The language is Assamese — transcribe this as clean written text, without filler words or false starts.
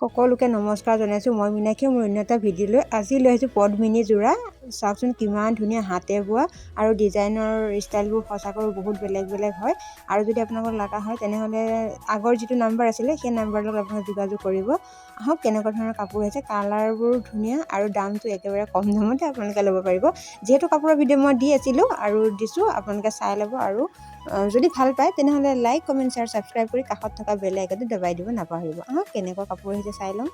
সকলোকে নমস্কাৰ জনাইছোঁ। মই মিনাক্ষী, মোৰ অন্য এটা ভিডিঅ' লৈ আজি লৈ আহিছোঁ পদ্মিনী যোৰা। চাওকচোন কিমান ধুনীয়া হাতে বোৱা আৰু ডিজাইনৰ ষ্টাইলবোৰ সঁচাকৈ বহুত বেলেগ বেলেগ হয়। আৰু যদি আপোনালোকৰ লগা হয় তেনেহ'লে আগৰ যিটো নাম্বাৰ আছিলে সেই নাম্বাৰটোত আপোনালোকে যোগাযোগ কৰিব। আহক কেনেকুৱা ধৰণৰ কাপোৰ আহিছে, কালাৰবোৰ ধুনীয়া আৰু দামটো একেবাৰে কম দামতে আপোনালোকে ল'ব পাৰিব। যিহেতু কাপোৰৰ ভিডিঅ' মই দি আছিলোঁ আৰু দিছোঁ, আপোনালোকে চাই ল'ব। আৰু যদি ভাল পায় তেনেহ'লে লাইক, কমেণ্ট, শ্বেয়াৰ, ছাবস্ক্ৰাইব কৰি কাষত থকা বেল আইকনটো দবাই দিব নাপাহৰিব। আহক কেনেকুৱা কাপোৰ আহিছে চাই লওঁ।